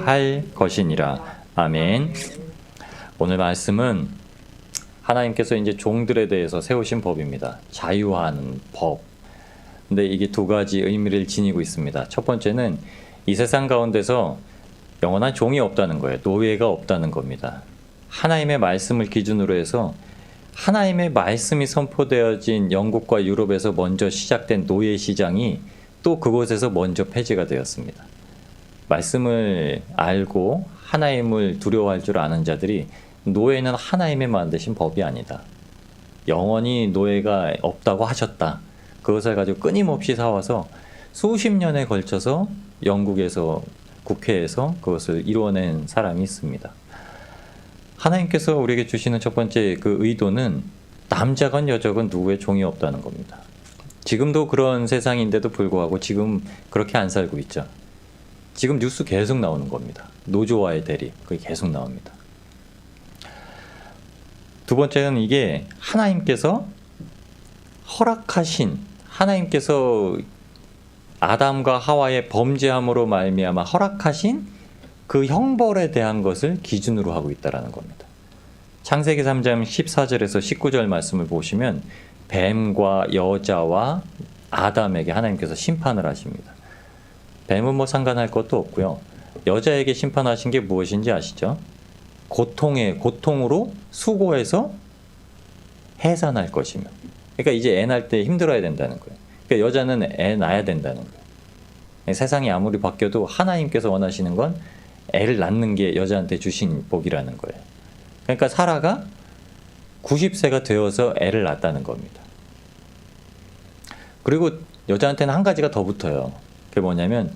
할 것이니라. 아멘. 오늘 말씀은 하나님께서 이제 종들에 대해서 세우신 법입니다. 자유하는 법. 근데 이게 두 가지 의미를 지니고 있습니다. 첫 번째는 이 세상 가운데서 영원한 종이 없다는 거예요. 노예가 없다는 겁니다. 하나님의 말씀을 기준으로 해서 하나님의 말씀이 선포되어진 영국과 유럽에서 먼저 시작된 노예 시장이 또 그곳에서 먼저 폐지가 되었습니다. 말씀을 알고 하나님을 두려워할 줄 아는 자들이 노예는 하나님의 만드신 법이 아니다. 영원히 노예가 없다고 하셨다. 그것을 가지고 끊임없이 사와서 수십 년에 걸쳐서 영국에서 국회에서 그것을 이루어낸 사람이 있습니다. 하나님께서 우리에게 주시는 첫 번째 그 의도는 남자건 여자건 누구의 종이 없다는 겁니다. 지금도 그런 세상인데도 불구하고 지금 그렇게 안 살고 있죠. 지금 뉴스 계속 나오는 겁니다. 노조와의 대립, 그게 계속 나옵니다. 두 번째는 이게 하나님께서 허락하신, 하나님께서 아담과 하와의 범죄함으로 말미암아 허락하신 그 형벌에 대한 것을 기준으로 하고 있다는 겁니다. 창세기 3장 14절에서 19절 말씀을 보시면 뱀과 여자와 아담에게 하나님께서 심판을 하십니다. 뱀은 뭐 상관할 것도 없고요. 여자에게 심판하신 게 무엇인지 아시죠? 고통으로 수고해서 해산할 것이며. 그러니까 이제 애 낳을 때 힘들어야 된다는 거예요. 그러니까 여자는 애 낳아야 된다는 거예요. 세상이 아무리 바뀌어도 하나님께서 원하시는 건 애를 낳는 게 여자한테 주신 복이라는 거예요. 그러니까 사라가 90세가 되어서 애를 낳았다는 겁니다. 그리고 여자한테는 한 가지가 더 붙어요. 그게 뭐냐면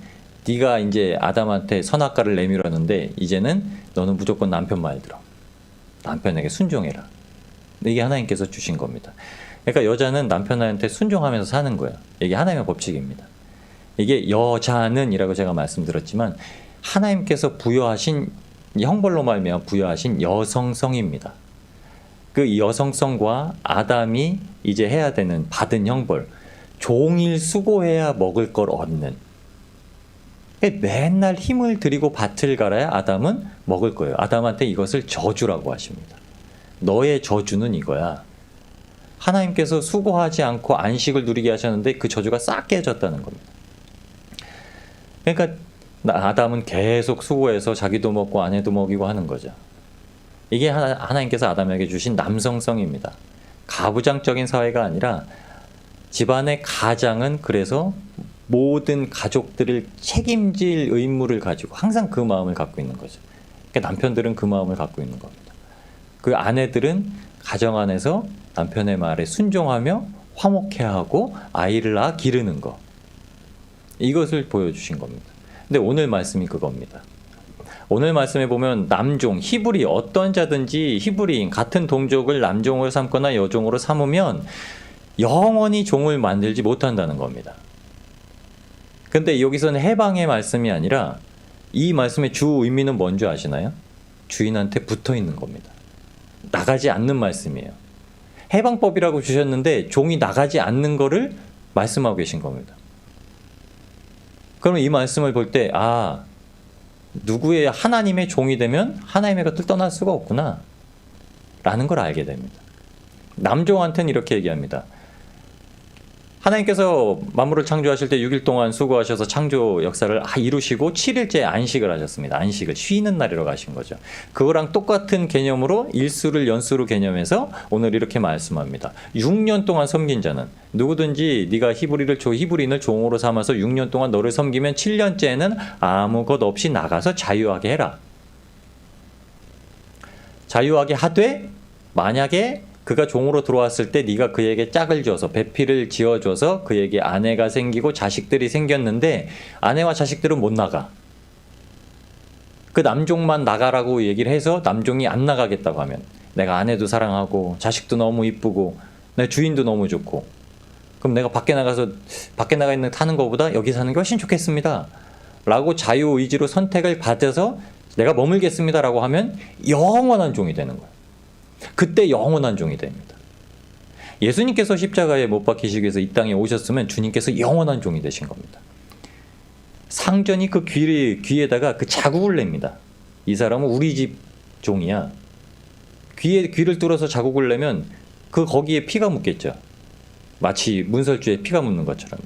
네가 이제 아담한테 선악과를 내밀었는데 이제는 너는 무조건 남편 말 들어. 남편에게 순종해라. 이게 하나님께서 주신 겁니다. 그러니까 여자는 남편한테 순종하면서 사는 거예요. 이게 하나님의 법칙입니다. 이게 여자는 이라고 제가 말씀드렸지만 하나님께서 부여하신 형벌로 말미암아 부여하신 여성성입니다. 그 여성성과 아담이 이제 해야 되는 받은 형벌, 종일 수고해야 먹을 걸 얻는, 맨날 힘을 들이고 밭을 갈아야 아담은 먹을 거예요. 아담한테 이것을 저주라고 하십니다. 너의 저주는 이거야. 하나님께서 수고하지 않고 안식을 누리게 하셨는데 그 저주가 싹 깨졌다는 겁니다. 그러니까 아담은 계속 수고해서 자기도 먹고 아내도 먹이고 하는 거죠. 이게 하나님께서 아담에게 주신 남성성입니다. 가부장적인 사회가 아니라 집안의 가장은 그래서 모든 가족들을 책임질 의무를 가지고 항상 그 마음을 갖고 있는 거죠. 그러니까 남편들은 그 마음을 갖고 있는 겁니다. 그 아내들은 가정 안에서 남편의 말에 순종하며 화목해하고 아이를 낳아 기르는 거. 이것을 보여주신 겁니다. 근데 오늘 말씀이 그겁니다. 오늘 말씀에 보면 남종, 히브리 어떤 자든지 히브리인 같은 동족을 남종으로 삼거나 여종으로 삼으면 영원히 종을 만들지 못한다는 겁니다. 근데 여기서는 해방의 말씀이 아니라 이 말씀의 주 의미는 뭔지 아시나요? 주인한테 붙어 있는 겁니다. 나가지 않는 말씀이에요. 해방법이라고 주셨는데 종이 나가지 않는 거를 말씀하고 계신 겁니다. 그러면 이 말씀을 볼 때 누구의 하나님의 종이 되면 하나님의 것을 떠날 수가 없구나 라는 걸 알게 됩니다. 남종한테는 이렇게 얘기합니다. 하나님께서 만물을 창조하실 때 6일 동안 수고하셔서 창조 역사를 이루시고 7일째 안식을 하셨습니다. 안식을 쉬는 날이라고 하신 거죠. 그거랑 똑같은 개념으로 일수를 연수로 개념해서 오늘 이렇게 말씀합니다. 6년 동안 섬긴 자는 누구든지 네가 히브리인을 종으로 삼아서 6년 동안 너를 섬기면 7년째는 아무 것 없이 나가서 자유하게 해라. 자유하게 하되 만약에 그가 종으로 들어왔을 때 네가 그에게 짝을 줘서 배필을 지어줘서 그에게 아내가 생기고 자식들이 생겼는데 아내와 자식들은 못 나가. 그 남종만 나가라고 얘기를 해서 남종이 안 나가겠다고 하면 내가 아내도 사랑하고 자식도 너무 이쁘고 내 주인도 너무 좋고 그럼 내가 밖에 나가 있는 타는 것보다 여기 사는 게 훨씬 좋겠습니다 라고 자유의지로 선택을 받아서 내가 머물겠습니다 라고 하면 영원한 종이 되는 거예요. 그때 영원한 종이 됩니다. 예수님께서 십자가에 못 박히시기 위해서 이 땅에 오셨으면 주님께서 영원한 종이 되신 겁니다. 상전이 그 귀에다가 그 자국을 냅니다. 이 사람은 우리 집 종이야. 귀를 뚫어서 자국을 내면 거기에 피가 묻겠죠. 마치 문설주에 피가 묻는 것처럼.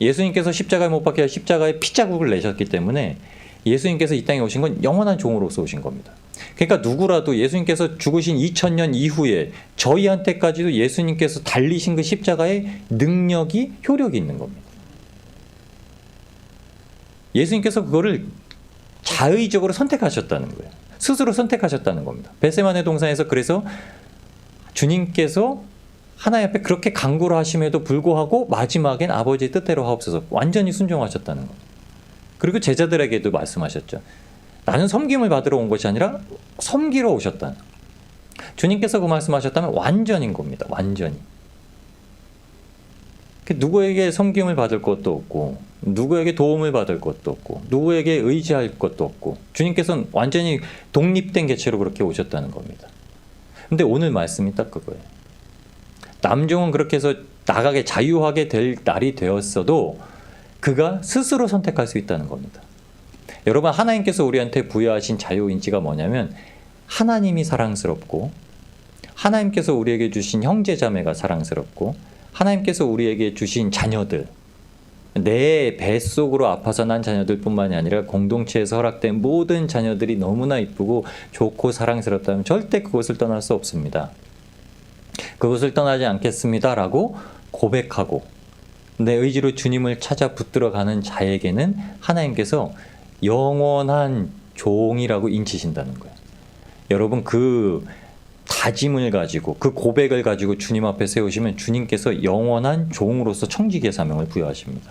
예수님께서 십자가에 못 박혀 십자가에 피자국을 내셨기 때문에 예수님께서 이 땅에 오신 건 영원한 종으로서 오신 겁니다. 그러니까 누구라도 예수님께서 죽으신 2000년 이후에 저희한테까지도 예수님께서 달리신 그 십자가의 능력이 효력이 있는 겁니다. 예수님께서 그거를 자의적으로 선택하셨다는 거예요. 스스로 선택하셨다는 겁니다. 벳세마네 동산에서 그래서 주님께서 하나님 앞에 그렇게 간구를 하심에도 불구하고 마지막엔 아버지의 뜻대로 하옵소서 완전히 순종하셨다는 겁니다. 그리고 제자들에게도 말씀하셨죠. 나는 섬김을 받으러 온 것이 아니라 섬기러 오셨다. 주님께서 그 말씀하셨다면 완전인 겁니다. 완전히. 누구에게 섬김을 받을 것도 없고 누구에게 도움을 받을 것도 없고 누구에게 의지할 것도 없고 주님께서는 완전히 독립된 개체로 그렇게 오셨다는 겁니다. 근데 오늘 말씀이 딱 그거예요. 남종은 그렇게 해서 나가게 자유하게 될 날이 되었어도 그가 스스로 선택할 수 있다는 겁니다. 여러분, 하나님께서 우리한테 부여하신 자유인지가 뭐냐면 하나님이 사랑스럽고 하나님께서 우리에게 주신 형제자매가 사랑스럽고 하나님께서 우리에게 주신 자녀들, 내 뱃속으로 아파서 난 자녀들 뿐만이 아니라 공동체에서 허락된 모든 자녀들이 너무나 이쁘고 좋고 사랑스럽다면 절대 그것을 떠날 수 없습니다. 그것을 떠나지 않겠습니다 라고 고백하고 내 의지로 주님을 찾아 붙들어가는 자에게는 하나님께서 영원한 종이라고 인치신다는 거예요. 여러분, 그 다짐을 가지고 그 고백을 가지고 주님 앞에 세우시면 주님께서 영원한 종으로서 청지기의 사명을 부여하십니다.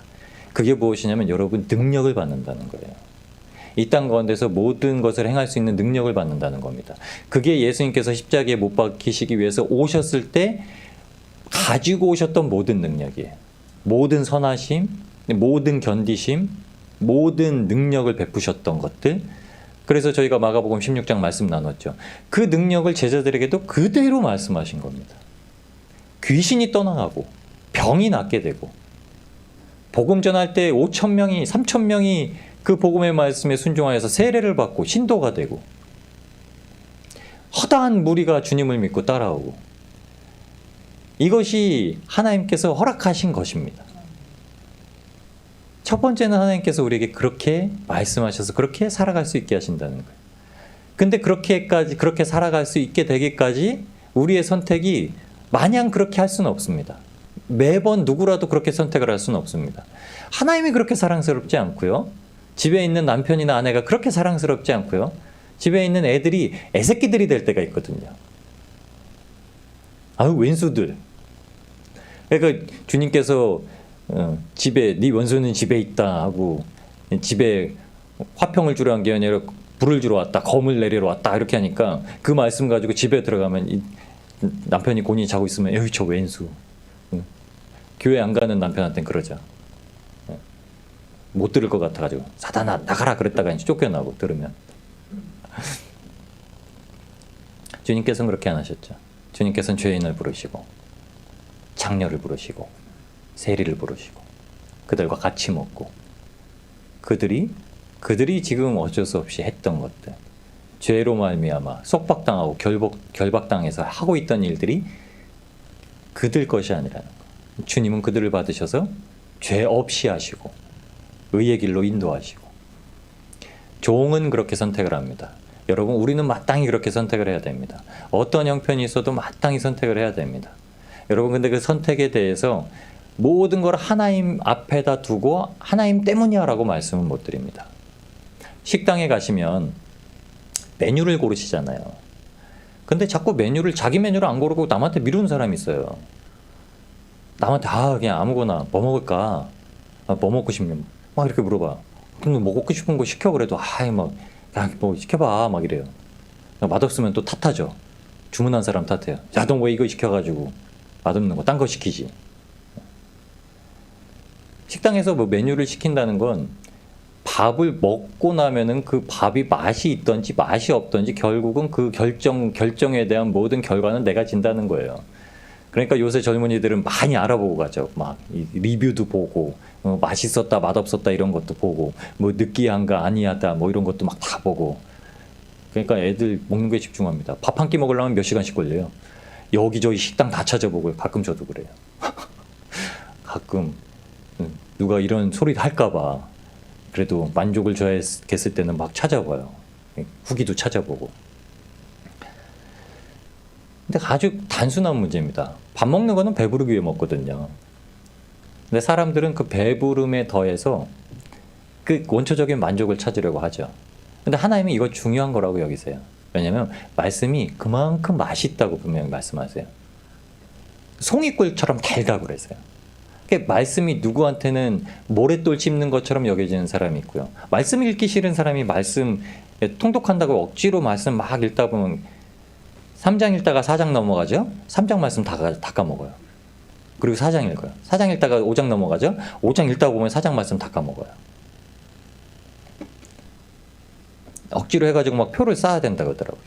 그게 무엇이냐면 여러분, 능력을 받는다는 거예요. 이 땅 가운데서 모든 것을 행할 수 있는 능력을 받는다는 겁니다. 그게 예수님께서 십자가에 못 박히시기 위해서 오셨을 때 가지고 오셨던 모든 능력이에요. 모든 선하심, 모든 견디심, 모든 능력을 베푸셨던 것들. 그래서 저희가 마가복음 16장 말씀 나눴죠. 그 능력을 제자들에게도 그대로 말씀하신 겁니다. 귀신이 떠나가고 병이 낫게 되고 복음 전할 때 5,000명이 3,000명이 그 복음의 말씀에 순종하여서 세례를 받고 신도가 되고 허다한 무리가 주님을 믿고 따라오고 이것이 하나님께서 허락하신 것입니다. 첫 번째는 하나님께서 우리에게 그렇게 말씀하셔서 그렇게 살아갈 수 있게 하신다는 거예요. 근데 그렇게 살아갈 수 있게 되기까지 우리의 선택이 마냥 그렇게 할 수는 없습니다. 매번 누구라도 그렇게 선택을 할 수는 없습니다. 하나님이 그렇게 사랑스럽지 않고요. 집에 있는 남편이나 아내가 그렇게 사랑스럽지 않고요. 집에 있는 애들이 애새끼들이 될 때가 있거든요. 아유, 왼수들. 그러니까 주님께서 집에 네 원수는 집에 있다 하고 집에 화평을 주러 한 게 아니라 불을 주러 왔다, 검을 내리러 왔다 이렇게 하니까 그 말씀 가지고 집에 들어가면 남편이 곤히 자고 있으면 에휴 저 왼수. 교회 안 가는 남편한테는 그러자. 못 들을 것 같아가지고 사단아 나가라 그랬다가 이제 쫓겨나고 들으면. 주님께서는 그렇게 안 하셨죠. 주님께서는 죄인을 부르시고 장녀를 부르시고 세리를 부르시고 그들과 같이 먹고 그들이 지금 어쩔 수 없이 했던 것들, 죄로 말미암아 속박당하고 결박당해서 하고 있던 일들이 그들 것이 아니라는 거. 주님은 그들을 받으셔서 죄 없이 하시고 의의 길로 인도하시고. 종은 그렇게 선택을 합니다. 여러분, 우리는 마땅히 그렇게 선택을 해야 됩니다. 어떤 형편이 있어도 마땅히 선택을 해야 됩니다. 여러분, 근데 그 선택에 대해서 모든 걸 하나님 앞에다 두고 하나님 때문이야 라고 말씀은 못 드립니다. 식당에 가시면 메뉴를 고르시잖아요. 근데 자꾸 자기 메뉴를 안 고르고 남한테 미루는 사람이 있어요. 남한테 그냥 아무거나 뭐 먹을까? 뭐 먹고 싶냐? 막 이렇게 물어봐. 근데 먹고 싶은 거 시켜 그래도 뭐 시켜봐 막 이래요. 맛없으면 또 탓하죠. 주문한 사람 탓해요. 야, 너 왜 이거 시켜가지고 맛없는 거 딴 거 시키지. 식당에서 뭐 메뉴를 시킨다는 건 밥을 먹고 나면은 그 밥이 맛이 있던지 맛이 없던지 결국은 그 결정에 대한 모든 결과는 내가 진다는 거예요. 그러니까 요새 젊은이들은 많이 알아보고 가죠. 막 리뷰도 보고 맛있었다 맛없었다 이런 것도 보고 뭐 느끼한가 아니하다 뭐 이런 것도 막 다 보고. 그러니까 애들 먹는 거에 집중합니다. 밥 한 끼 먹으려면 몇 시간씩 걸려요. 여기저기 식당 다 찾아보고요. 가끔 저도 그래요. 가끔 누가 이런 소리 할까 봐 그래도 만족을 줘야겠을 때는 막 찾아봐요. 후기도 찾아보고. 근데 아주 단순한 문제입니다. 밥 먹는 거는 배부르기 위해 먹거든요. 근데 사람들은 그 배부름에 더해서 그 원초적인 만족을 찾으려고 하죠. 근데 하나님은 이거 중요한 거라고 여기세요. 왜냐면 말씀이 그만큼 맛있다고 분명히 말씀하세요. 송이꿀처럼 달다고 그랬어요. 그러니까 말씀이 누구한테는 모래돌 씹는 것처럼 여겨지는 사람이 있고요. 말씀 읽기 싫은 사람이 말씀 통독한다고 억지로 말씀 막 읽다 보면 3장 읽다가 4장 넘어가죠. 3장 말씀 다 까먹어요. 그리고 4장 읽어요. 4장 읽다가 5장 넘어가죠. 5장 읽다 보면 4장 말씀 다 까먹어요. 억지로 해가지고 막 표를 쌓아야 된다고 하더라고요.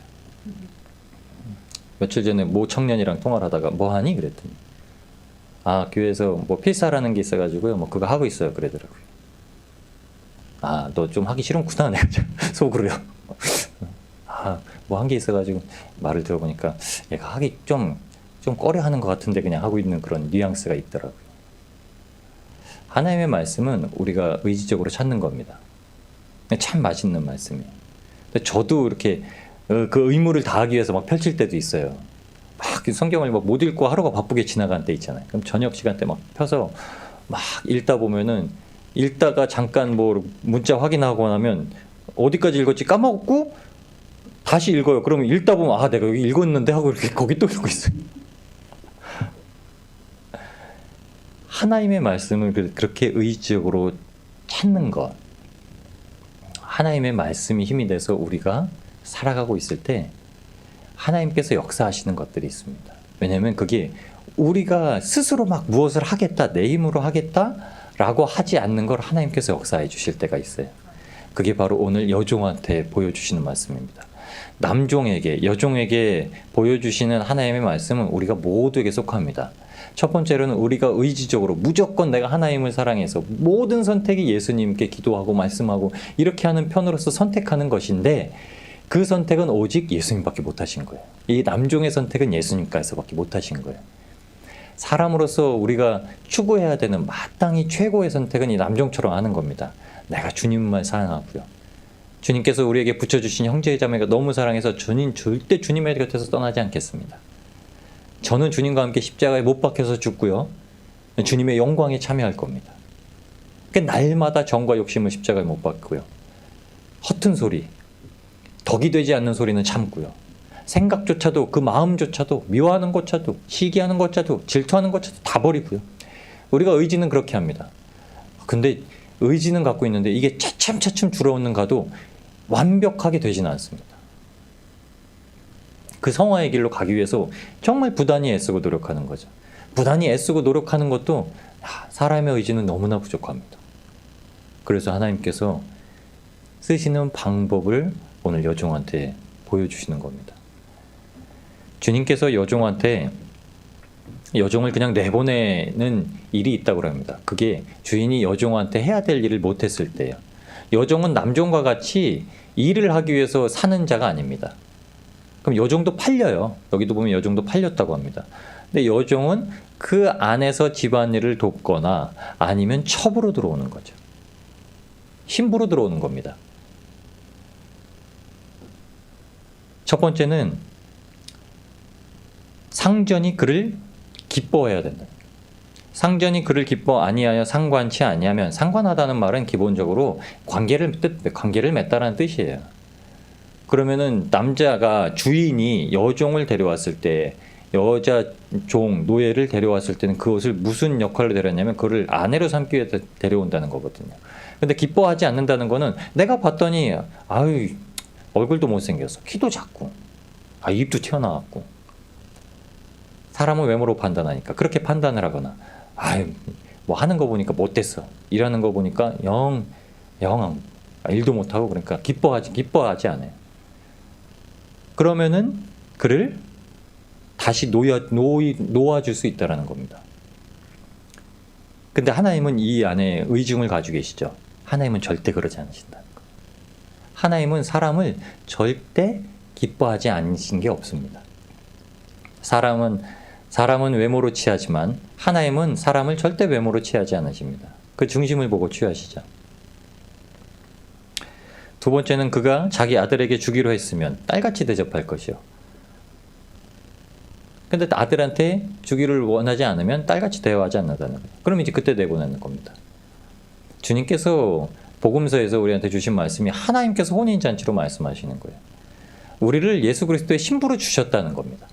며칠 전에 모 청년이랑 통화를 하다가 뭐 하니? 그랬더니 아 교회에서 뭐 필사라는 게 있어가지고요. 뭐 그거 하고 있어요. 그러더라고요. 아 너 좀 하기 싫은구나. 내가 속으로요. 아 뭐 한 게 있어가지고 말을 들어보니까 얘가 하기 좀 꺼려하는 것 같은데 그냥 하고 있는 그런 뉘앙스가 있더라고요. 하나님의 말씀은 우리가 의지적으로 찾는 겁니다. 참 맛있는 말씀이에요. 저도 이렇게 그 의무를 다하기 위해서 막 펼칠 때도 있어요. 막 성경을 막 못 읽고 하루가 바쁘게 지나간 때 있잖아요. 그럼 저녁 시간 때 막 펴서 막 읽다 보면은 읽다가 잠깐 뭐 문자 확인하고 나면 어디까지 읽었지 까먹고 다시 읽어요. 그러면 읽다 보면 아 내가 여기 읽었는데 하고 이렇게 거기 또 읽고 있어요. 하나님의 말씀을 그렇게 의지적으로 찾는 것. 하나님의 말씀이 힘이 돼서 우리가 살아가고 있을 때 하나님께서 역사하시는 것들이 있습니다. 왜냐하면 그게 우리가 스스로 막 무엇을 하겠다, 내 힘으로 하겠다라고 하지 않는 걸 하나님께서 역사해 주실 때가 있어요. 그게 바로 오늘 여종한테 보여주시는 말씀입니다. 남종에게, 여종에게 보여주시는 하나님의 말씀은 우리가 모두에게 속합니다. 첫 번째로는 우리가 의지적으로 무조건 내가 하나님을 사랑해서 모든 선택이 예수님께 기도하고 말씀하고 이렇게 하는 편으로서 선택하는 것인데 그 선택은 오직 예수님밖에 못하신 거예요. 이 남종의 선택은 예수님께서밖에 못하신 거예요. 사람으로서 우리가 추구해야 되는 마땅히 최고의 선택은 이 남종처럼 하는 겁니다. 내가 주님만 사랑하고요. 주님께서 우리에게 붙여주신 형제자매가 너무 사랑해서 저는 절대 주님의 곁에서 떠나지 않겠습니다. 저는 주님과 함께 십자가에 못 박혀서 죽고요. 주님의 영광에 참여할 겁니다. 그러니까 날마다 정과 욕심을 십자가에 못 박고요. 허튼 소리, 덕이 되지 않는 소리는 참고요. 생각조차도 그 마음조차도 미워하는 것조차도 시기하는 것조차도 질투하는 것조차도 다 버리고요. 우리가 의지는 그렇게 합니다. 근데 의지는 갖고 있는데 이게 차츰차츰 줄어오는가도 완벽하게 되지는 않습니다. 그 성화의 길로 가기 위해서 정말 부단히 애쓰고 노력하는 거죠. 부단히 애쓰고 노력하는 것도 사람의 의지는 너무나 부족합니다. 그래서 하나님께서 쓰시는 방법을 오늘 여종한테 보여주시는 겁니다. 주님께서 여종한테 여종을 그냥 내보내는 일이 있다고 합니다. 그게 주인이 여종한테 해야 될 일을 못했을 때예요. 여종은 남종과 같이 일을 하기 위해서 사는 자가 아닙니다. 그럼 여종도 팔려요. 여기도 보면 여종도 팔렸다고 합니다. 근데 여종은 그 안에서 집안일을 돕거나 아니면 첩으로 들어오는 거죠. 신부로 들어오는 겁니다. 첫 번째는 상전이 그를 기뻐해야 된다. 상전이 그를 기뻐 아니하여 상관치 아니하면, 상관하다는 말은 기본적으로 관계를 맺다라는 뜻이에요. 그러면은 남자가 주인이 여종을 데려왔을 때, 여자 종 노예를 데려왔을 때는 그것을 무슨 역할로 데려왔냐면 그를 아내로 삼기 위해 데려온다는 거거든요. 근데 기뻐하지 않는다는 거는 내가 봤더니 아유 얼굴도 못생겼어, 키도 작고, 입도 튀어나왔고, 사람은 외모로 판단하니까 그렇게 판단을 하거나, 뭐 하는 거 보니까 못됐어, 일하는 거 보니까 영 일도 못하고, 그러니까 기뻐하지 않아요. 그러면은 그를 다시 놓아줄 수 있다는 겁니다. 근데 하나님은 이 안에 의중을 가지고 계시죠. 하나님은 절대 그러지 않으신다는 거예요. 하나님은 사람을 절대 기뻐하지 않으신 게 없습니다. 사람은 외모로 취하지만 하나님은 사람을 절대 외모로 취하지 않으십니다. 그 중심을 보고 취하시죠. 두 번째는 그가 자기 아들에게 주기로 했으면 딸같이 대접할 것이요. 근데 아들한테 주기를 원하지 않으면 딸같이 대화하지 않는다는 거예요. 그럼 이제 그때 내보내는 겁니다. 주님께서 복음서에서 우리한테 주신 말씀이 하나님께서 혼인잔치로 말씀하시는 거예요. 우리를 예수 그리스도의 신부로 주셨다는 겁니다.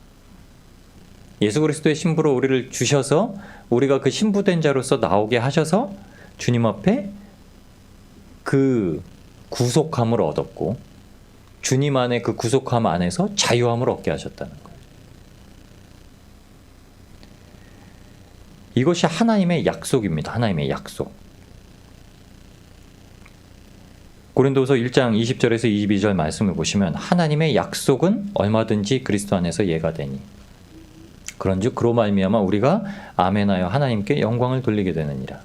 예수 그리스도의 신부로 우리를 주셔서 우리가 그 신부된 자로서 나오게 하셔서 주님 앞에 그 구속함을 얻었고 주님 안에 그 구속함 안에서 자유함을 얻게 하셨다는 거예요. 이것이 하나님의 약속입니다. 하나님의 약속. 고린도서 1장 20절에서 22절 말씀을 보시면 하나님의 약속은 얼마든지 그리스도 안에서 예가 되니 그런즉 그로 말미암아 우리가 아멘하여 하나님께 영광을 돌리게 되느니라.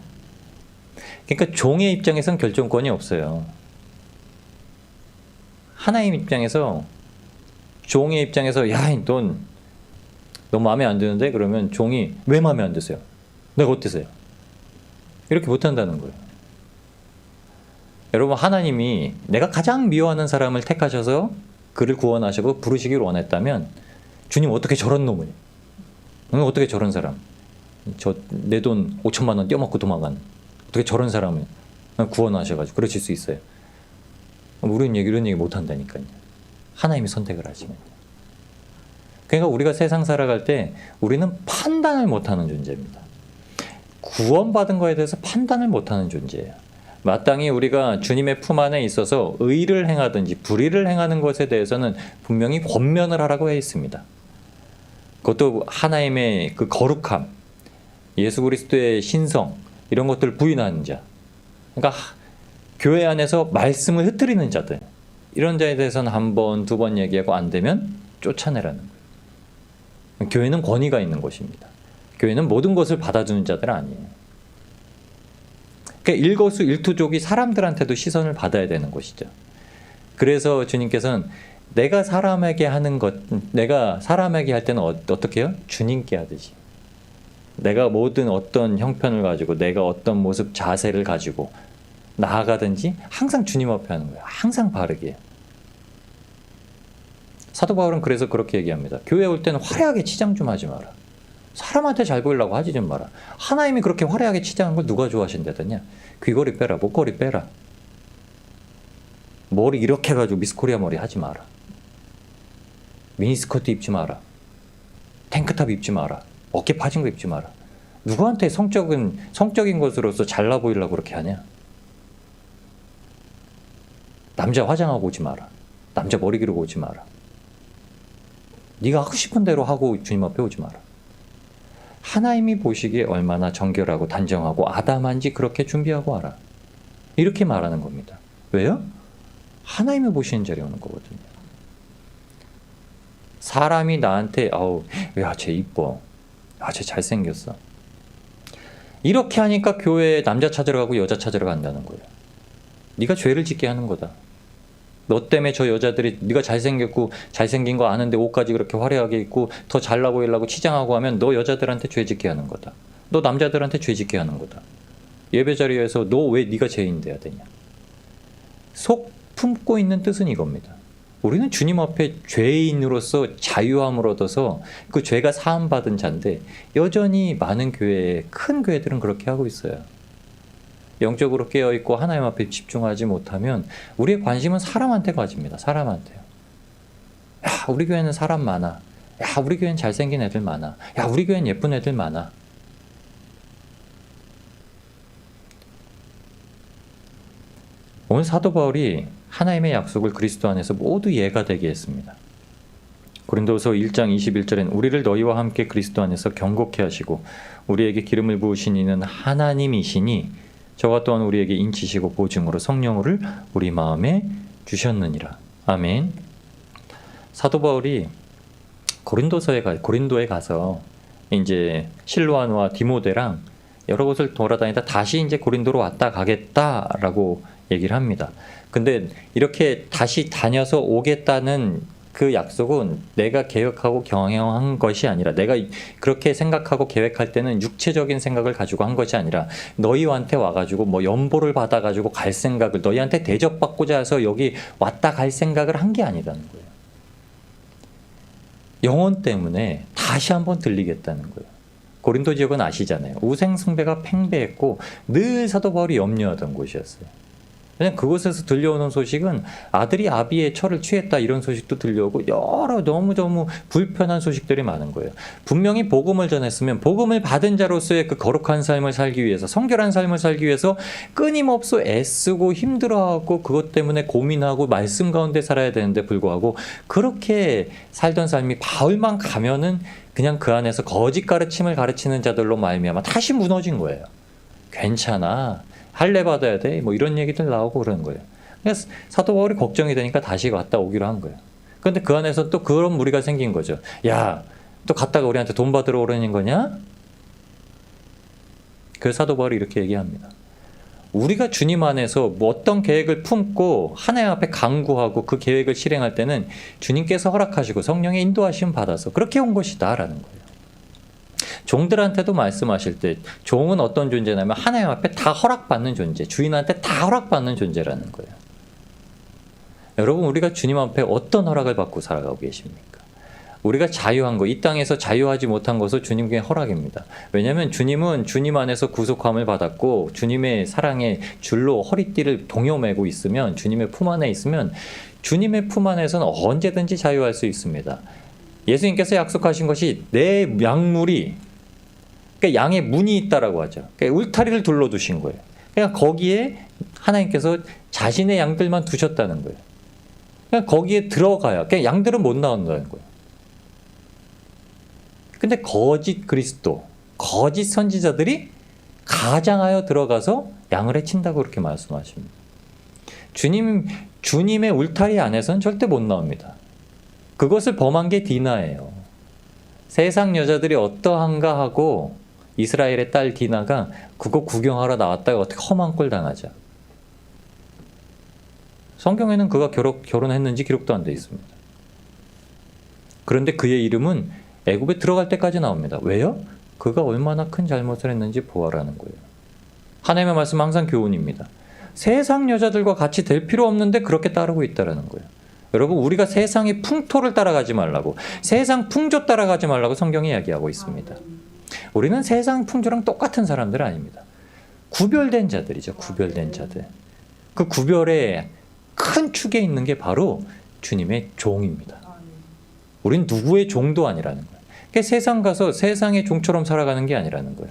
그러니까 종의 입장에선 결정권이 없어요. 하나님 입장에서 종의 입장에서 야, 너 마음에 안 드는데? 그러면 종이 왜 마음에 안 드세요? 내가 어때서요? 이렇게 못한다는 거예요. 여러분 하나님이 내가 가장 미워하는 사람을 택하셔서 그를 구원하시고 부르시기를 원했다면 주님 어떻게 저런 놈을 어떻게 저런 사람 내 돈 5천만 원 떼어먹고 도망간 어떻게 저런 사람을 구원하셔가지고 그러실 수 있어요? 우리는 이런 얘기 못한다니까요. 하나님이 선택을 하시면. 그러니까 우리가 세상 살아갈 때 우리는 판단을 못하는 존재입니다. 구원받은 거에 대해서 판단을 못하는 존재예요. 마땅히 우리가 주님의 품 안에 있어서 의를 행하든지 불의를 행하는 것에 대해서는 분명히 권면을 하라고 해 있습니다. 그것도 하나님의 그 거룩함, 예수 그리스도의 신성 이런 것들을 부인하는 자, 그러니까 교회 안에서 말씀을 흩뜨리는 자들, 이런 자에 대해서는 한 번, 두 번 얘기하고 안 되면 쫓아내라는 거예요. 교회는 권위가 있는 곳입니다. 교회는 모든 것을 받아주는 자들 아니에요. 그러니까 일거수일투족이 사람들한테도 시선을 받아야 되는 것이죠. 그래서 주님께서는 내가 사람에게 하는 것, 내가 사람에게 할 때는 어떻게 해요? 주님께 하듯이. 내가 모든 어떤 형편을 가지고 내가 어떤 모습, 자세를 가지고 나아가든지 항상 주님 앞에 하는 거예요. 항상 바르게. 사도 바울은 그래서 그렇게 얘기합니다. 교회 올 때는 화려하게 치장 좀 하지 마라. 사람한테 잘 보이려고 하지 좀 마라. 하나님이 그렇게 화려하게 치장한 걸 누가 좋아하신다더냐? 귀걸이 빼라, 목걸이 빼라. 머리 이렇게 해가지고 미스코리아 머리 하지 마라. 미니스커트 입지 마라. 탱크탑 입지 마라. 어깨 파진 거 입지 마라. 누구한테 성적인 것으로서 잘나 보이려고 그렇게 하냐? 남자 화장하고 오지 마라. 남자 머리 기르고 오지 마라. 네가 하고 싶은 대로 하고 주님 앞에 오지 마라. 하나님이 보시기에 얼마나 정결하고 단정하고 아담한지 그렇게 준비하고 와라. 이렇게 말하는 겁니다. 왜요? 하나님이 보시는 자리에 오는 거거든요. 사람이 나한테 야, 쟤 이뻐. 아, 쟤 잘생겼어. 이렇게 하니까 교회에 남자 찾으러 가고 여자 찾으러 간다는 거예요. 네가 죄를 짓게 하는 거다. 너 때문에 저 여자들이 네가 잘생겼고 잘생긴 거 아는데 옷까지 그렇게 화려하게 입고 더 잘나 보이려고 치장하고 하면 너 여자들한테 죄 짓게 하는 거다. 너 남자들한테 죄 짓게 하는 거다. 예배 자리에서 너 왜 네가 죄인 돼야 되냐. 속 품고 있는 뜻은 이겁니다. 우리는 주님 앞에 죄인으로서 자유함을 얻어서 그 죄가 사함받은 자인데 여전히 많은 큰 교회들은 그렇게 하고 있어요. 영적으로 깨어있고 하나님 앞에 집중하지 못하면 우리의 관심은 사람한테 가집니다. 사람한테요. 야, 우리 교회는 사람 많아. 야, 우리 교회는 잘생긴 애들 많아. 야, 우리 교회는 예쁜 애들 많아. 오늘 사도 바울이 하나님의 약속을 그리스도 안에서 모두 예가 되게 했습니다. 고린도서 1장 21절엔 우리를 너희와 함께 그리스도 안에서 경고케 하시고 우리에게 기름을 부으신 이는 하나님이시니 저와 또한 우리에게 인치시고 보증으로 성령을 우리 마음에 주셨느니라. 아멘. 사도 바울이 고린도에 가서 이제 실로아노와 디모데랑 여러 곳을 돌아다니다 다시 이제 고린도로 왔다 가겠다라고 얘기를 합니다. 근데 이렇게 다시 다녀서 오겠다는 그 약속은 내가 계획하고 경영한 것이 아니라, 내가 그렇게 생각하고 계획할 때는 육체적인 생각을 가지고 한 것이 아니라 너희한테 와가지고 뭐 연보를 받아가지고 갈 생각을, 너희한테 대접받고자 해서 여기 왔다 갈 생각을 한 게 아니라는 거예요. 영혼 때문에 다시 한번 들리겠다는 거예요. 고린도 지역은 아시잖아요. 우생숭배가 팽배했고 늘 사도 바울이 염려하던 곳이었어요. 그냥 그곳에서 들려오는 소식은 아들이 아비의 철을 취했다, 이런 소식도 들려오고 여러 너무너무 불편한 소식들이 많은 거예요. 분명히 복음을 전했으면 복음을 받은 자로서의 그 거룩한 삶을 살기 위해서, 성결한 삶을 살기 위해서 끊임없이 애쓰고 힘들어하고 그것 때문에 고민하고 말씀 가운데 살아야 되는데 불구하고 그렇게 살던 삶이 바울만 가면은 그냥 그 안에서 거짓 가르침을 가르치는 자들로 말미암아 다시 무너진 거예요. 괜찮아, 할례 받아야 돼, 뭐 이런 얘기들 나오고 그러는 거예요. 그래서 사도 바울이 걱정이 되니까 다시 갔다 오기로 한 거예요. 그런데 그 안에서 또 그런 무리가 생긴 거죠. 야, 또 갔다가 우리한테 돈 받으러 오라는 거냐? 그 사도 바울이 이렇게 얘기합니다. 우리가 주님 안에서 뭐 어떤 계획을 품고 하나님 앞에 간구하고 그 계획을 실행할 때는 주님께서 허락하시고 성령의 인도하심 받아서 그렇게 온 것이다 라는 거예요. 종들한테도 말씀하실 때 종은 어떤 존재냐면 하나님 앞에 다 허락받는 존재, 주인한테 다 허락받는 존재라는 거예요. 여러분, 우리가 주님 앞에 어떤 허락을 받고 살아가고 계십니까? 우리가 자유한 거, 이 땅에서 자유하지 못한 것은 주님께 허락입니다. 왜냐하면 주님은 주님 안에서 구속함을 받았고 주님의 사랑의 줄로 허리띠를 동여매고 있으면, 주님의 품 안에 있으면 주님의 품 안에서는 언제든지 자유할 수 있습니다. 예수님께서 약속하신 것이 내 양물이, 그러니까 양의 문이 있다라고 하죠. 그러니까 울타리를 둘러두신 거예요. 그러니까 거기에 하나님께서 자신의 양들만 두셨다는 거예요. 그러니까 거기에 들어가야, 그러니까 양들은 못 나온다는 거예요. 근데 거짓 그리스도, 거짓 선지자들이 가장하여 들어가서 양을 해친다고 그렇게 말씀하십니다. 주님의 울타리 안에서는 절대 못 나옵니다. 그것을 범한 게 디나예요. 세상 여자들이 어떠한가 하고 이스라엘의 딸 디나가 그거 구경하러 나왔다가 어떻게 험한 꼴 당하자. 성경에는 그가 결혼했는지 기록도 안 돼 있습니다. 그런데 그의 이름은 애굽에 들어갈 때까지 나옵니다. 왜요? 그가 얼마나 큰 잘못을 했는지 보아라는 거예요. 하나님의 말씀은 항상 교훈입니다. 세상 여자들과 같이 될 필요 없는데 그렇게 따르고 있다는 거예요. 여러분, 우리가 세상의 풍토를 따라가지 말라고, 세상 풍조 따라가지 말라고 성경이 이야기하고 있습니다. 우리는 세상 풍조랑 똑같은 사람들 아닙니다. 구별된 자들이죠. 구별된 자들. 그 구별의 큰 축에 있는 게 바로 주님의 종입니다. 우린 누구의 종도 아니라는 거예요. 세상 가서 세상의 종처럼 살아가는 게 아니라는 거예요.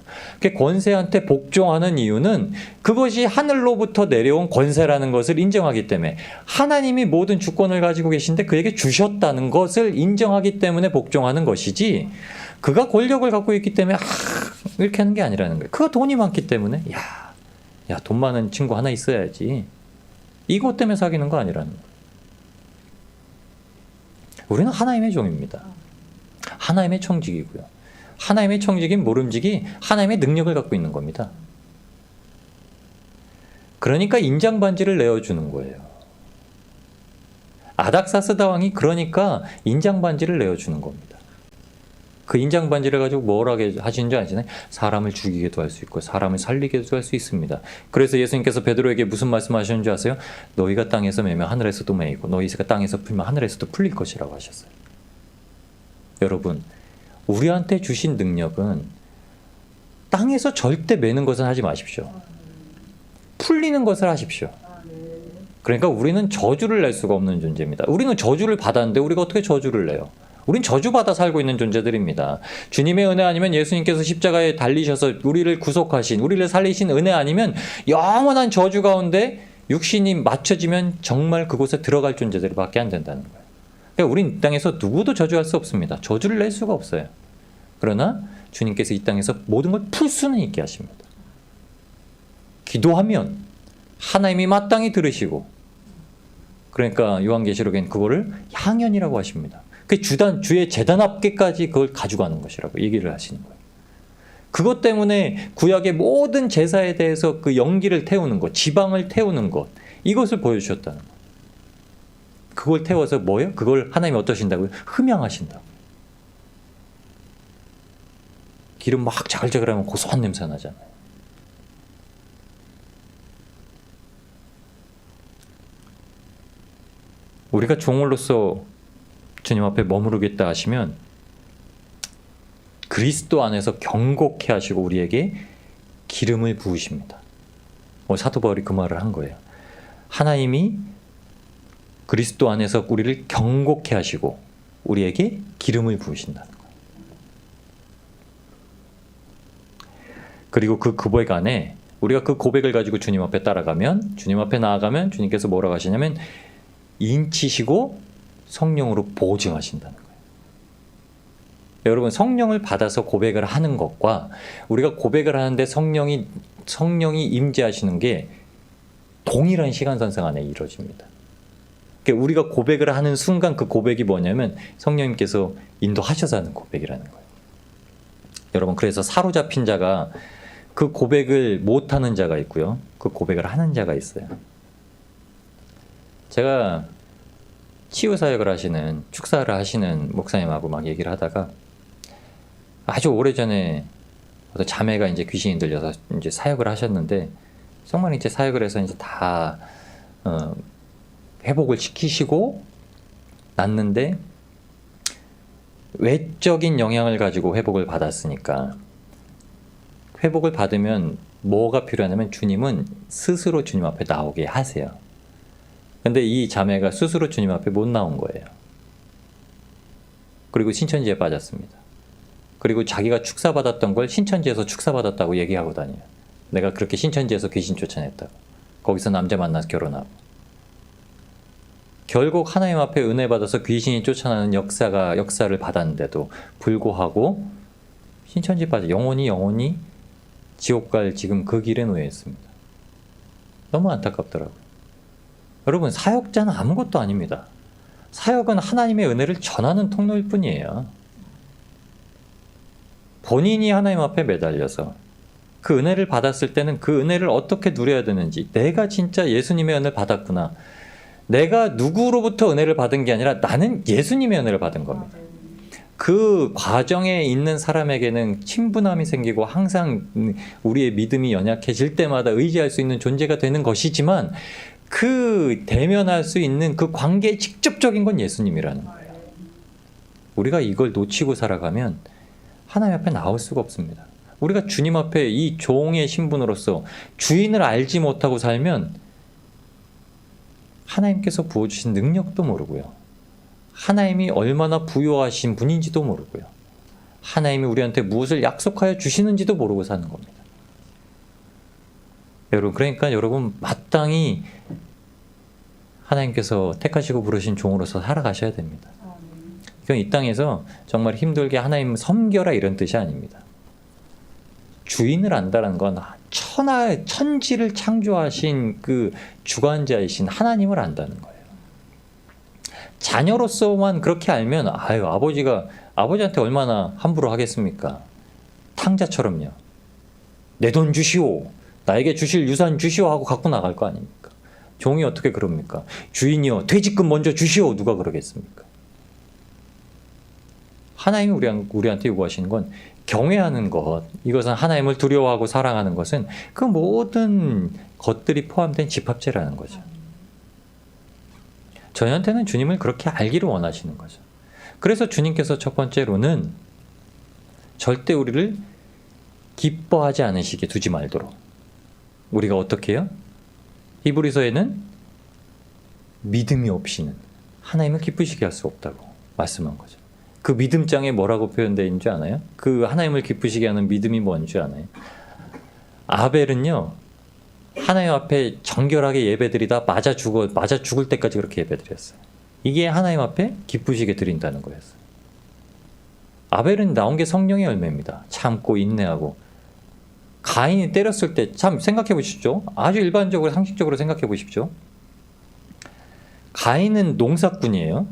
권세한테 복종하는 이유는 그것이 하늘로부터 내려온 권세라는 것을 인정하기 때문에, 하나님이 모든 주권을 가지고 계신데 그에게 주셨다는 것을 인정하기 때문에 복종하는 것이지, 그가 권력을 갖고 있기 때문에 이렇게 하는 게 아니라는 거예요. 그가 돈이 많기 때문에 야, 돈 많은 친구 하나 있어야지, 이것 때문에 사귀는 거 아니라는 거예요. 우리는 하나님의 종입니다. 하나님의 청직이고요. 하나님의 청직인 모름직이 하나님의 능력을 갖고 있는 겁니다. 그러니까 인장반지를 내어주는 거예요. 아닥사스다 왕이 그러니까 인장반지를 내어주는 겁니다. 그 인장반지를 가지고 뭐라고 하시는 줄 아시나요? 사람을 죽이게도 할 수 있고 사람을 살리게도 할 수 있습니다. 그래서 예수님께서 베드로에게 무슨 말씀하셨는 줄 아세요? 너희가 땅에서 매면 하늘에서도 매이고 너희가 땅에서 풀면 하늘에서도 풀릴 것이라고 하셨어요. 여러분, 우리한테 주신 능력은 땅에서 절대 매는 것은 하지 마십시오. 풀리는 것을 하십시오. 그러니까 우리는 저주를 낼 수가 없는 존재입니다. 우리는 저주를 받았는데 우리가 어떻게 저주를 내요? 우린 저주받아 살고 있는 존재들입니다. 주님의 은혜 아니면, 예수님께서 십자가에 달리셔서 우리를 구속하신, 우리를 살리신 은혜 아니면 영원한 저주 가운데 육신이 맞춰지면 정말 그곳에 들어갈 존재들밖에 안 된다는 거예요. 그러니까 우린 이 땅에서 누구도 저주할 수 없습니다. 저주를 낼 수가 없어요. 그러나 주님께서 이 땅에서 모든 걸 풀 수는 있게 하십니다. 기도하면 하나님이 마땅히 들으시고, 그러니까 요한계시록엔 그거를 향연이라고 하십니다. 그 주의 제단 앞에까지 그걸 가져가는 것이라고 얘기를 하시는 거예요. 그것 때문에 구약의 모든 제사에 대해서 그 연기를 태우는 것, 지방을 태우는 것, 이것을 보여주셨다는 거예요. 그걸 태워서 뭐예요? 그걸 하나님이 어떠신다고요? 흠양하신다고. 기름 막 자글자글하면 고소한 냄새 나잖아요. 우리가 종으로서 주님 앞에 머무르겠다 하시면 그리스도 안에서 경고케 하시고 우리에게 기름을 부으십니다. 사도 바울이 그 말을 한 거예요. 하나님이 그리스도 안에서 우리를 경고케 하시고 우리에게 기름을 부으신다는 거예요. 그리고 그 고백 안에 우리가 그 고백을 가지고 주님 앞에 따라가면, 주님 앞에 나아가면 주님께서 뭐라고 하시냐면 인치시고 성령으로 보증하신다는 거예요. 여러분, 성령을 받아서 고백을 하는 것과 우리가 고백을 하는데 성령이 임재하시는 게 동일한 시간선상 안에 이루어집니다. 그러니까 우리가 고백을 하는 순간 그 고백이 뭐냐면 성령님께서 인도하셔서 하는 고백이라는 거예요. 여러분, 그래서 사로잡힌 자가 그 고백을 못하는 자가 있고요. 그 고백을 하는 자가 있어요. 제가 치유사역을 하시는, 축사를 하시는 목사님하고 막 얘기를 하다가 아주 오래전에 어떤 자매가 이제 귀신이 들려서 이제 사역을 하셨는데 정말 이제 사역을 해서 이제 다 회복을 시키시고 났는데 외적인 영향을 가지고 회복을 받았으니까 회복을 받으면 뭐가 필요하냐면 주님은 스스로 주님 앞에 나오게 하세요. 근데 이 자매가 스스로 주님 앞에 못 나온 거예요. 그리고 신천지에 빠졌습니다. 그리고 자기가 축사받았던 걸 신천지에서 축사받았다고 얘기하고 다녀요. 내가 그렇게 신천지에서 귀신 쫓아냈다고. 거기서 남자 만나서 결혼하고. 결국 하나님 앞에 은혜 받아서 귀신이 쫓아나는 역사를 받았는데도 불구하고 신천지 빠져 영원히 지옥 갈 지금 그 길에 놓여 있습니다. 너무 안타깝더라고요. 여러분, 사역자는 아무것도 아닙니다. 사역은 하나님의 은혜를 전하는 통로일 뿐이에요. 본인이 하나님 앞에 매달려서 그 은혜를 받았을 때는 그 은혜를 어떻게 누려야 되는지, 내가 진짜 예수님의 은혜를 받았구나. 내가 누구로부터 은혜를 받은 게 아니라 나는 예수님의 은혜를 받은 겁니다. 그 과정에 있는 사람에게는 친분함이 생기고 항상 우리의 믿음이 연약해질 때마다 의지할 수 있는 존재가 되는 것이지만 그 대면할 수 있는 그 관계의 직접적인 건 예수님이라는 거예요. 우리가 이걸 놓치고 살아가면 하나님 앞에 나올 수가 없습니다. 우리가 주님 앞에 이 종의 신분으로서 주인을 알지 못하고 살면 하나님께서 부어주신 능력도 모르고요. 하나님이 얼마나 부유하신 분인지도 모르고요. 하나님이 우리한테 무엇을 약속하여 주시는지도 모르고 사는 겁니다. 그러니까 여러분 마땅히 하나님께서 택하시고 부르신 종으로서 살아가셔야 됩니다. 이건 이 땅에서 정말 힘들게 하나님 섬겨라 이런 뜻이 아닙니다. 주인을 안다는 건 천지를 창조하신 그 주관자이신 하나님을 안다는 거예요. 자녀로서만 그렇게 알면 아버지한테 얼마나 함부로 하겠습니까? 탕자처럼요. 내 돈 주시오. 나에게 주실 유산 주시오 하고 갖고 나갈 거 아닙니까? 종이 어떻게 그럽니까? 주인이요, 퇴직금 먼저 주시오. 누가 그러겠습니까? 하나님이 우리한테 요구하시는 건 경외하는 것, 이것은 하나님을 두려워하고 사랑하는 것은 그 모든 것들이 포함된 집합체라는 거죠. 저희한테는 주님을 그렇게 알기를 원하시는 거죠. 그래서 주님께서 첫 번째로는 절대 우리를 기뻐하지 않으시게 두지 말도록 우리가 어떻게 해요? 히브리서에는 믿음이 없이는 하나님을 기쁘시게 할 수 없다고 말씀한 거죠. 그 믿음장에 뭐라고 표현되어 있는 줄 아나요? 그 하나님을 기쁘시게 하는 믿음이 뭔 줄 아나요? 아벨은요, 하나님 앞에 정결하게 예배드리다 맞아 죽을 때까지 그렇게 예배드렸어요. 이게 하나님 앞에 기쁘시게 드린다는 거였어요. 아벨은 나온 게 성령의 열매입니다. 참고 인내하고. 가인이 때렸을 때 참 생각해 보십시오. 아주 일반적으로 상식적으로 생각해 보십시오. 가인은 농사꾼이에요.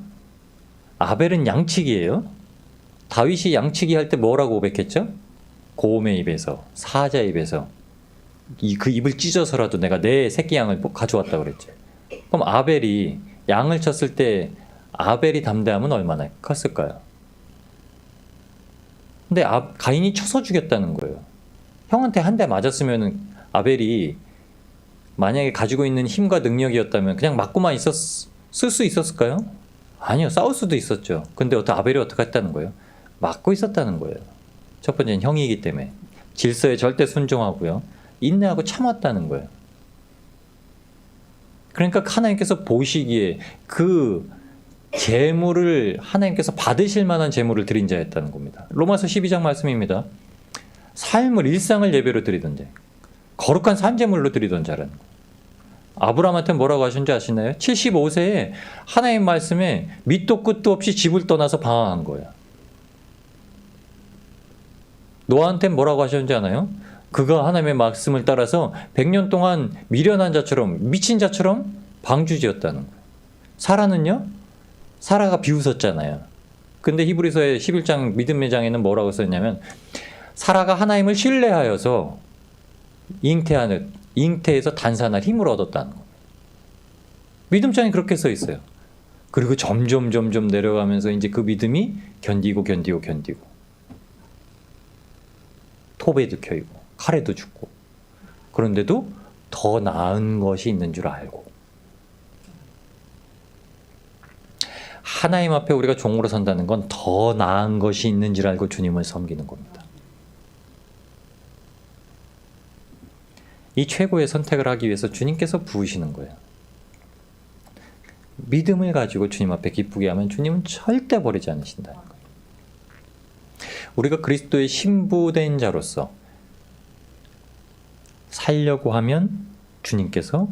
아벨은 양치기예요. 다윗이 양치기 할 때 뭐라고 고백했죠? 고음의 입에서, 사자 입에서 그 입을 찢어서라도 내가 내 새끼 양을 가져왔다 그랬죠. 그럼 아벨이 양을 쳤을 때 아벨이 담대함은 얼마나 컸을까요? 근데 가인이 쳐서 죽였다는 거예요. 형한테 한 대 맞았으면 아벨이 만약에 가지고 있는 힘과 능력이었다면 그냥 맞고만 쓸 수 있었을까요? 아니요. 싸울 수도 있었죠. 근데 아벨이 어떻게 했다는 거예요? 맞고 있었다는 거예요. 첫 번째는 형이기 때문에 질서에 절대 순종하고요. 인내하고 참았다는 거예요. 그러니까 하나님께서 보시기에 그 재물을 하나님께서 받으실 만한 재물을 드린 자였다는 겁니다. 로마서 12장 말씀입니다. 삶을 일상을 예배로 드리던데 거룩한 산재물로 드리던 자라는 거예요. 아브라함한테 뭐라고 하셨는지 아시나요? 75세에 하나님 말씀에 밑도 끝도 없이 집을 떠나서 방황한 거예요. 노아한테 뭐라고 하셨는지 아나요? 그가 하나님의 말씀을 따라서 100년 동안 미련한 자처럼 미친 자처럼 방주지었다는 거예요. 사라는요? 사라가 비웃었잖아요. 근데 히브리서의 11장 믿음의 장에는 뭐라고 썼냐면 사라가 하나님을 신뢰하여서 잉태에서 단산할 힘을 얻었다는 거예요. 믿음장에 그렇게 써 있어요. 그리고 점점 내려가면서 이제 그 믿음이 견디고 톱에도 켜이고 칼에도 죽고 그런데도 더 나은 것이 있는 줄 알고 하나님 앞에 우리가 종으로 선다는 건 더 나은 것이 있는 줄 알고 주님을 섬기는 겁니다. 이 최고의 선택을 하기 위해서 주님께서 부으시는 거예요. 믿음을 가지고 주님 앞에 기쁘게 하면 주님은 절대 버리지 않으신다는 거예요. 우리가 그리스도의 신부된 자로서 살려고 하면 주님께서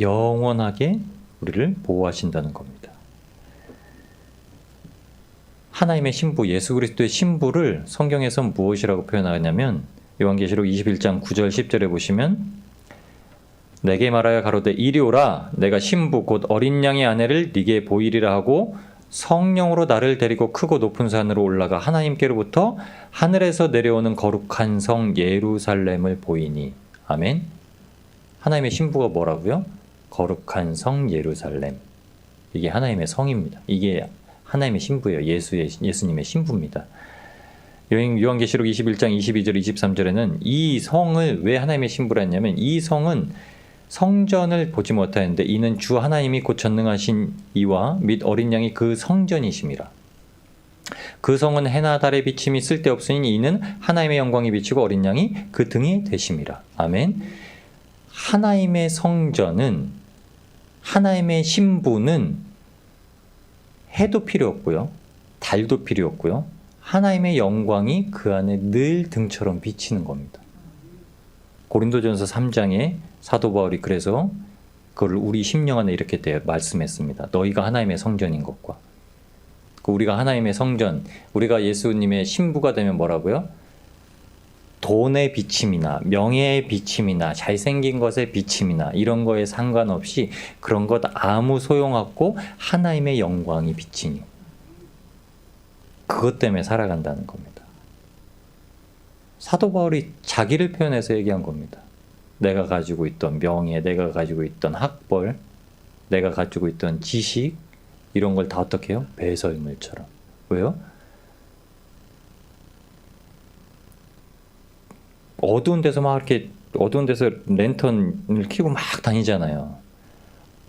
영원하게 우리를 보호하신다는 겁니다. 하나님의 신부, 예수 그리스도의 신부를 성경에서 무엇이라고 표현하냐면 요한계시록 21장 9절 10절에 보시면 내게 말하여 가로되 이리 오라 내가 신부 곧 어린 양의 아내를 네게 보이리라 하고 성령으로 나를 데리고 크고 높은 산으로 올라가 하나님께로부터 하늘에서 내려오는 거룩한 성 예루살렘을 보이니. 아멘. 하나님의 신부가 뭐라고요? 거룩한 성 예루살렘. 이게 하나님의 성입니다. 이게 하나님의 신부예요. 예수님의 신부입니다. 요한계시록 21장 22절 23절에는 이 성을 왜 하나님의 신부라 했냐면 이 성은 성전을 보지 못하는데 이는 주 하나님이 곧 전능하신 이와 및 어린 양이 그 성전이심이라. 그 성은 해나 달의 비침이 쓸데없으니 이는 하나님의 영광이 비치고 어린 양이 그 등이 되심이라. 아멘. 하나님의 성전은 하나님의 신부는 해도 필요 없고요. 달도 필요 없고요. 하나님의 영광이 그 안에 늘 등처럼 비치는 겁니다. 고린도전서 3장에 사도 바울이 그래서 그걸 우리 심령 안에 이렇게 말씀했습니다. 너희가 하나님의 성전인 것과 우리가 하나님의 성전, 우리가 예수님의 신부가 되면 뭐라고요? 돈의 비침이나 명예의 비침이나 잘생긴 것의 비침이나 이런 거에 상관없이 그런 것 아무 소용없고 하나님의 영광이 비치니 그것 때문에 살아간다는 겁니다. 사도 바울이 자기를 표현해서 얘기한 겁니다. 내가 가지고 있던 명예, 내가 가지고 있던 학벌, 내가 가지고 있던 지식 이런 걸 다 어떻게 해요? 배설물처럼. 왜요? 어두운 데서 랜턴을 켜고 막 다니잖아요.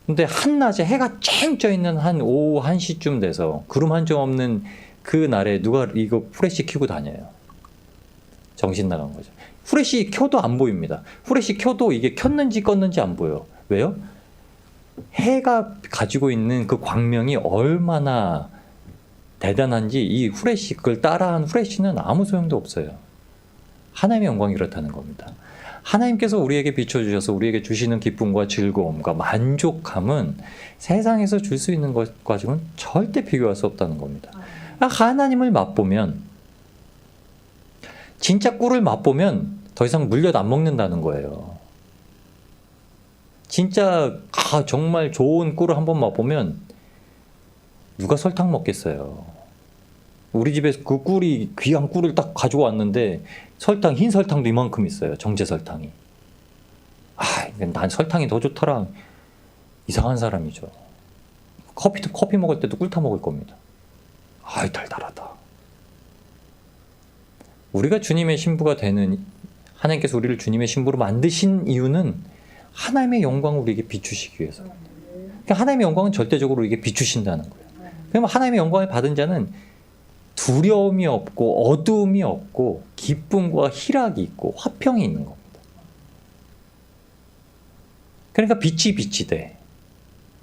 근데 한낮에 해가 쨍 쪄 있는 한 오후 1시쯤 돼서 구름 한 점 없는 그 날에 누가 이거 후레쉬 켜고 다녀요? 정신 나간 거죠. 후레쉬 켜도 안 보입니다. 후레쉬 켜도 이게 켰는지 껐는지 안 보여. 왜요? 해가 가지고 있는 그 광명이 얼마나 대단한지 이 후레쉬, 그걸 따라한 후레쉬는 아무 소용도 없어요. 하나님의 영광이 그렇다는 겁니다. 하나님께서 우리에게 비춰주셔서 우리에게 주시는 기쁨과 즐거움과 만족함은 세상에서 줄 수 있는 것 가지고는 절대 비교할 수 없다는 겁니다. 하나님을 맛보면, 진짜 꿀을 맛보면 더 이상 물엿 안 먹는다는 거예요. 진짜 정말 좋은 꿀을 한번 맛보면 누가 설탕 먹겠어요? 우리 집에서 그 꿀이 귀한 꿀을 딱 가져왔는데 설탕, 흰 설탕도 이만큼 있어요. 정제 설탕이. 난 설탕이 더 좋더라. 이상한 사람이죠. 커피 먹을 때도 꿀 타 먹을 겁니다. 달달하다. 우리가 주님의 신부가 되는, 하나님께서 우리를 주님의 신부로 만드신 이유는 하나님의 영광을 우리에게 비추시기 위해서. 그러니까 하나님의 영광은 절대적으로 우리에게 비추신다는 거예요. 그러면 하나님의 영광을 받은 자는 두려움이 없고 어두움이 없고 기쁨과 희락이 있고 화평이 있는 겁니다. 그러니까 빛이 돼.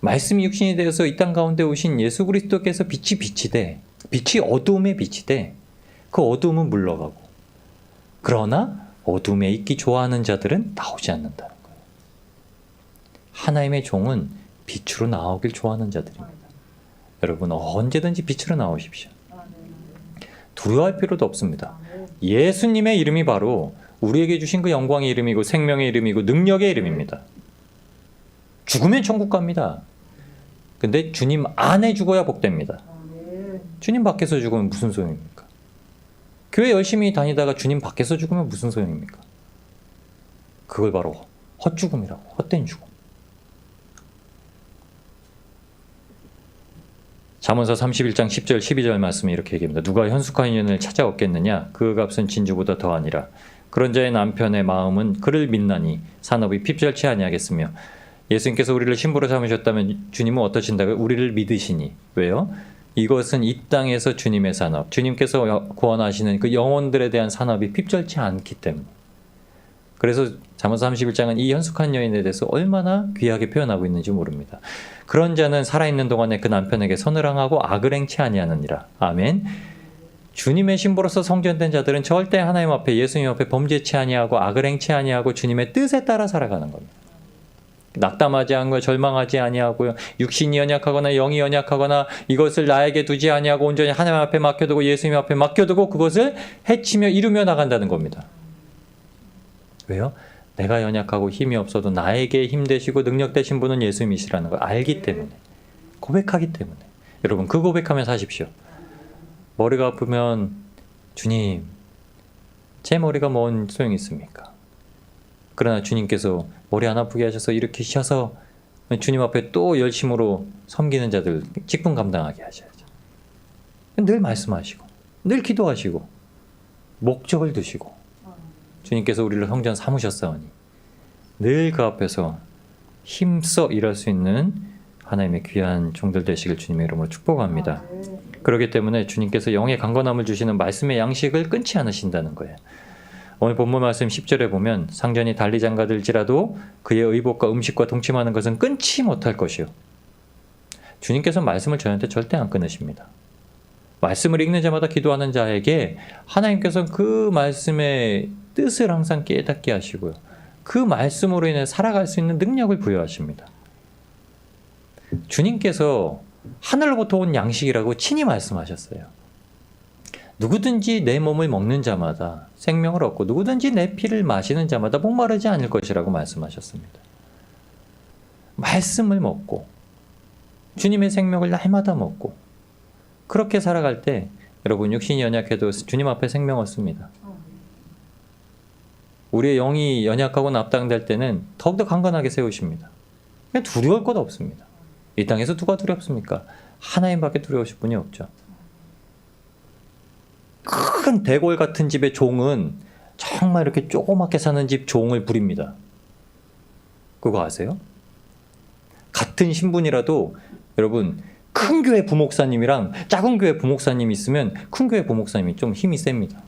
말씀이 육신이 되어서 이 땅 가운데 오신 예수 그리스도께서 빛이 돼. 빛이 어두움에 빛이 돼. 그 어두움은 물러가고. 그러나 어둠에 있기 좋아하는 자들은 나오지 않는다는 거예요. 하나님의 종은 빛으로 나오길 좋아하는 자들입니다. 여러분 언제든지 빛으로 나오십시오. 두려워할 필요도 없습니다. 예수님의 이름이 바로 우리에게 주신 그 영광의 이름이고 생명의 이름이고 능력의 이름입니다. 죽으면 천국 갑니다. 근데 주님 안에 죽어야 복됩니다. 주님 밖에서 죽으면 무슨 소용입니까? 교회 열심히 다니다가 주님 밖에서 죽으면 무슨 소용입니까? 그걸 바로 헛죽음이라고, 헛된 죽음. 잠언서 31장 10절 12절 말씀이 이렇게 얘기합니다. 누가 현숙한 인연을 찾아 얻겠느냐? 그 값은 진주보다 더하니라. 그런 자의 남편의 마음은 그를 믿나니 산업이 핍절치 아니하겠으며. 예수님께서 우리를 신부로 삼으셨다면 주님은 어떠신다고요? 우리를 믿으시니. 왜요? 이것은 이 땅에서 주님의 산업, 주님께서 구원하시는 그 영혼들에 대한 산업이 핍절치 않기 때문에. 그래서 잠언서 31장은 이 현숙한 여인에 대해서 얼마나 귀하게 표현하고 있는지 모릅니다. 그런 자는 살아있는 동안에 그 남편에게 선을 행하고 악을 행치 아니하느니라. 아멘. 주님의 신부로서 성전된 자들은 절대 하나님 앞에, 예수님 앞에 범죄치 아니하고 악을 행치 아니하고 주님의 뜻에 따라 살아가는 겁니다. 낙담하지 않고 절망하지 아니하고요. 육신이 연약하거나 영이 연약하거나 이것을 나에게 두지 아니하고 온전히 하나님 앞에 맡겨두고 예수님 앞에 맡겨두고 그것을 해치며 이루며 나간다는 겁니다. 왜요? 내가 연약하고 힘이 없어도 나에게 힘 되시고 능력 되신 분은 예수님이시라는 걸 알기 때문에, 고백하기 때문에. 여러분 그 고백하며 사십시오. 머리가 아프면 주님, 제 머리가 뭔 소용이 있습니까? 그러나 주님께서 머리 안 아프게 하셔서 일으키셔서 주님 앞에 또 열심으로 섬기는 자들 직분 감당하게 하셔야죠. 늘 말씀하시고 늘 기도하시고 목적을 두시고 주님께서 우리를 성전 삼으셨사오니 늘 그 앞에서 힘써 일할 수 있는 하나님의 귀한 종들 되시길 주님의 이름으로 축복합니다. 그렇기 때문에 주님께서 영의 강건함을 주시는 말씀의 양식을 끊지 않으신다는 거예요. 오늘 본문 말씀 10절에 보면 상전이 달리 장가들지라도 그의 의복과 음식과 동침하는 것은 끊지 못할 것이요. 주님께서 말씀을 저희한테 절대 안 끊으십니다. 말씀을 읽는 자마다 기도하는 자에게 하나님께서 그 말씀의 뜻을 항상 깨닫게 하시고요. 그 말씀으로 인해 살아갈 수 있는 능력을 부여하십니다. 주님께서 하늘로부터 온 양식이라고 친히 말씀하셨어요. 누구든지 내 몸을 먹는 자마다 생명을 얻고 누구든지 내 피를 마시는 자마다 목마르지 않을 것이라고 말씀하셨습니다. 말씀을 먹고 주님의 생명을 날마다 먹고 그렇게 살아갈 때 여러분 육신이 연약해도 주님 앞에 생명 얻습니다. 우리의 영이 연약하고 납당될 때는 더욱더 강건하게 세우십니다. 두려울 것 없습니다. 이 땅에서 누가 두렵습니까? 하나님밖에 두려우실 분이 없죠. 큰 대궐 같은 집의 종은 정말 이렇게 조그맣게 사는 집 종을 부립니다. 그거 아세요? 같은 신분이라도 여러분 큰 교회 부목사님이랑 작은 교회 부목사님이 있으면 큰 교회 부목사님이 좀 힘이 셉니다.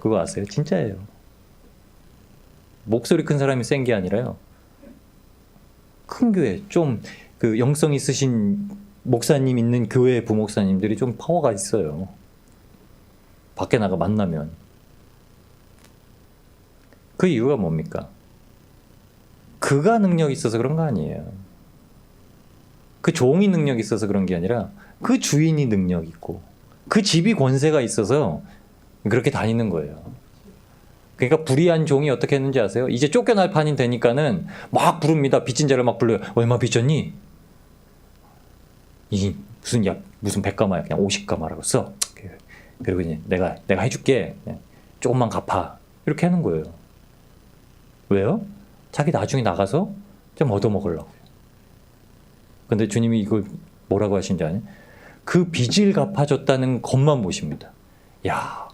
그거 아세요? 진짜예요. 목소리 큰 사람이 센 게 아니라요. 큰 교회 좀 그 영성 있으신 목사님 있는 교회 부목사님들이 좀 파워가 있어요. 밖에 나가 만나면. 그 이유가 뭡니까? 그가 능력이 있어서 그런 거 아니에요. 그 종이 능력이 있어서 그런 게 아니라 그 주인이 능력이 있고 그 집이 권세가 있어서 그렇게 다니는 거예요. 그러니까 불의한 종이 어떻게 했는지 아세요? 이제 쫓겨날 판이 되니까는 막 부릅니다. 빚진 자를 막 불러요. 얼마 빚졌니? 이 무슨 100가마야 그냥 50가마라고 써. 그리고 이제 내가 해줄게. 조금만 갚아. 이렇게 하는 거예요. 왜요? 자기 나중에 나가서 좀 얻어먹으려고. 근데 주님이 이걸 뭐라고 하신지 아니? 그 빚을 갚아줬다는 것만 보십니다. 야,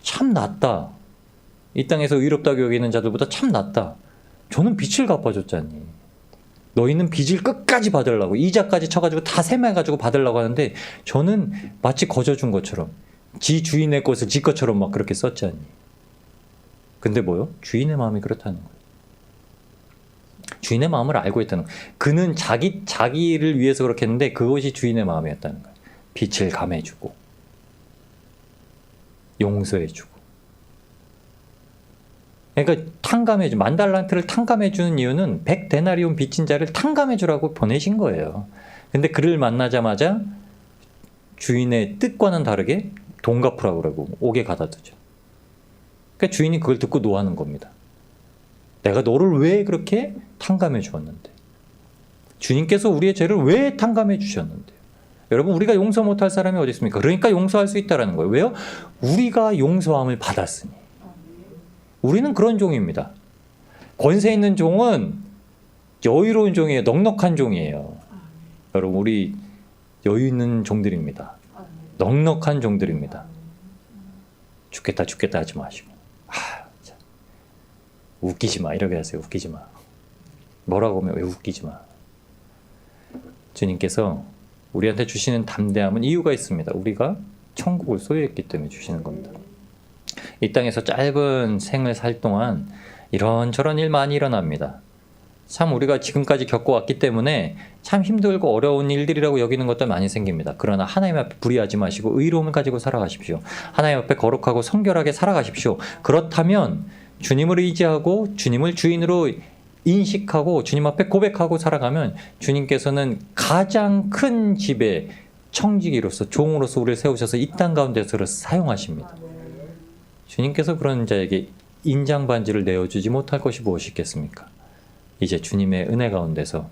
참 낫다. 이 땅에서 의롭다고 여기는 자들보다 참 낫다. 저는 빚을 갚아줬잖니. 너희는 빚을 끝까지 받으려고 이자까지 쳐가지고 다 세매가지고 받으려고 하는데 저는 마치 거저준 것처럼 지 주인의 것을 지 것처럼 막 그렇게 썼잖니. 근데 뭐요? 주인의 마음이 그렇다는 거예요. 주인의 마음을 알고 있다는 거예요. 그는 자기를 위해서 그렇게 했는데 그것이 주인의 마음이었다는 거예요. 빚을 감해주고 용서해주고. 그러니까 탕감해주, 10,000달란트를 탕감해주는 이유는 100데나리온 빚진 자를 탕감해주라고 보내신 거예요. 근데 그를 만나자마자 주인의 뜻과는 다르게 돈 갚으라고 그러고 옥에 가다 두죠. 그러니까 주인이 그걸 듣고 노하는 겁니다. 내가 너를 왜 그렇게 탕감해 주었는데? 주님께서 우리의 죄를 왜 탕감해 주셨는데? 여러분, 우리가 용서 못할 사람이 어디 있습니까? 그러니까 용서할 수 있다는 거예요. 왜요? 우리가 용서함을 받았으니. 우리는 그런 종입니다. 권세 있는 종은 여유로운 종이에요. 넉넉한 종이에요. 여러분, 우리 여유 있는 종들입니다. 넉넉한 종들입니다. 죽겠다 하지 마시고. 웃기지 마. 이렇게 하세요. 웃기지 마. 뭐라고 하면 왜 웃기지 마. 주님께서 우리한테 주시는 담대함은 이유가 있습니다. 우리가 천국을 소유했기 때문에 주시는 겁니다. 이 땅에서 짧은 생을 살 동안 이런저런 일 많이 일어납니다. 참 우리가 지금까지 겪어왔기 때문에 참 힘들고 어려운 일들이라고 여기는 것도 많이 생깁니다. 그러나 하나님 앞에 불의하지 마시고 의로움을 가지고 살아가십시오. 하나님 앞에 거룩하고 성결하게 살아가십시오. 그렇다면 주님을 의지하고 주님을 주인으로 인식하고 주님 앞에 고백하고 살아가면 주님께서는 가장 큰 집의 청지기로서 종으로서 우리를 세우셔서 이 땅 가운데서 사용하십니다. 주님께서 그런 자에게 인장 반지를 내어주지 못할 것이 무엇이 있겠습니까? 이제 주님의 은혜 가운데서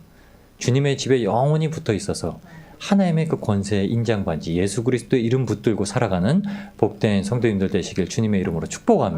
주님의 집에 영원히 붙어 있어서 하나님의 그 권세의 인장 반지 예수 그리스도의 이름 붙들고 살아가는 복된 성도님들 되시길 주님의 이름으로 축복합니다.